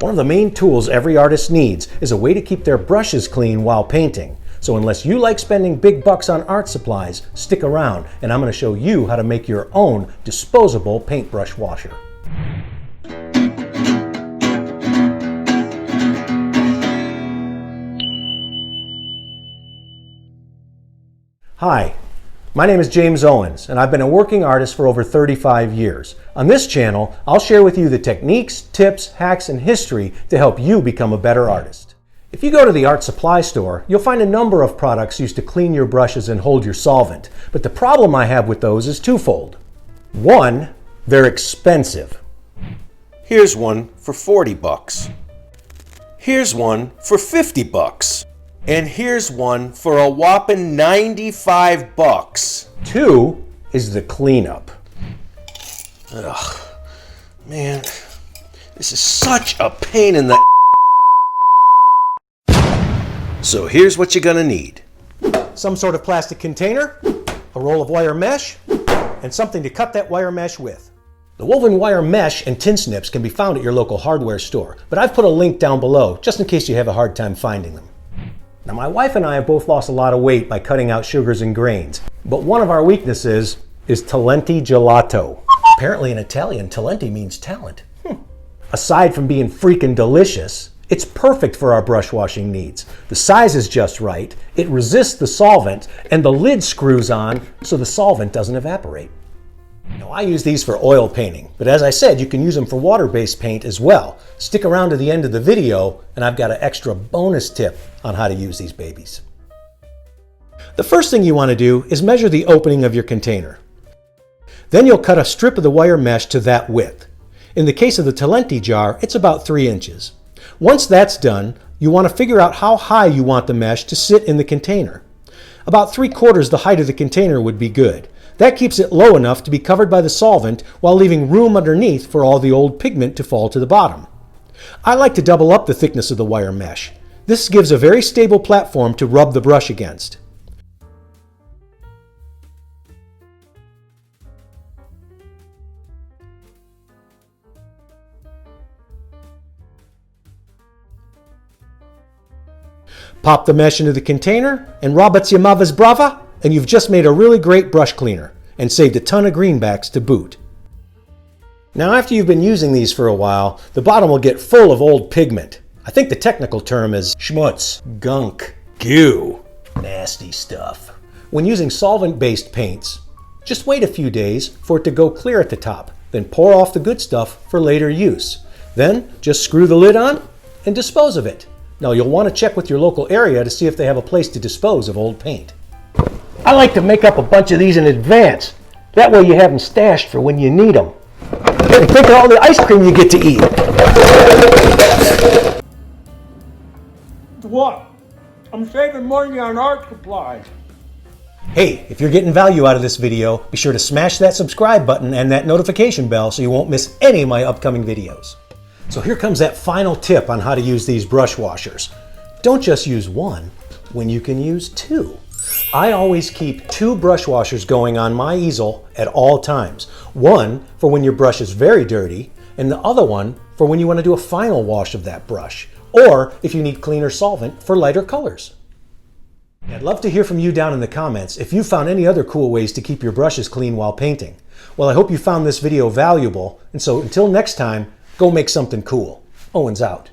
One of the main tools every artist needs is a way to keep their brushes clean while painting. So unless you like spending big bucks on art supplies, stick around and I'm going to show you how to make your own disposable paintbrush washer. Hi, my name is James Owens and I've been a working artist for over 35 years. On this channel, I'll share with you the techniques, tips, hacks, and history to help you become a better artist. If you go to the art supply store, you'll find a number of products used to clean your brushes and hold your solvent. But the problem I have with those is twofold. One, they're expensive. Here's one for 40 bucks. Here's one for 50 bucks. And here's one for a whopping 95 bucks. Two is the cleanup. Ugh, man, this is such a pain in the... So here's what you're gonna need. Some sort of plastic container, a roll of wire mesh, and something to cut that wire mesh with. The woven wire mesh and tin snips can be found at your local hardware store, but I've put a link down below just in case you have a hard time finding them. Now my wife and I have both lost a lot of weight by cutting out sugars and grains, but one of our weaknesses is Talenti gelato. Apparently in Italian, Talenti means talent. Aside from being freaking delicious, it's perfect for our brush washing needs. The size is just right, it resists the solvent, and the lid screws on so the solvent doesn't evaporate. Now I use these for oil painting, but as I said, you can use them for water-based paint as well. Stick around to the end of the video and I've got an extra bonus tip on how to use these babies. The first thing you want to do is measure the opening of your container. Then you'll cut a strip of the wire mesh to that width. In the case of the Talenti jar, it's about 3 inches. Once that's done, you want to figure out how high you want the mesh to sit in the container. About 3/4 the height of the container would be good. That keeps it low enough to be covered by the solvent while leaving room underneath for all the old pigment to fall to the bottom. I like to double up the thickness of the wire mesh. This gives a very stable platform to rub the brush against. Pop the mesh into the container and robacie mavas brava, and you've just made a really great brush cleaner and saved a ton of greenbacks to boot. Now after you've been using these for a while, the bottom will get full of old pigment. I think the technical term is schmutz, gunk, goo, nasty stuff. When using solvent-based paints, just wait a few days for it to go clear at the top, then pour off the good stuff for later use. Then just screw the lid on and dispose of it. Now you'll want to check with your local area to see if they have a place to dispose of old paint. I like to make up a bunch of these in advance. That way you have them stashed for when you need them. And think of all the ice cream you get to eat. What? I'm saving money on art supplies. Hey, if you're getting value out of this video, be sure to smash that subscribe button and that notification bell so you won't miss any of my upcoming videos. So here comes that final tip on how to use these brush washers. Don't just use one when you can use two. I always keep 2 brush washers going on my easel at all times. One for when your brush is very dirty, and the other one for when you want to do a final wash of that brush, or if you need cleaner solvent for lighter colors. I'd love to hear from you down in the comments if you found any other cool ways to keep your brushes clean while painting. Well, I hope you found this video valuable, and so until next time, go make something cool. Owens out.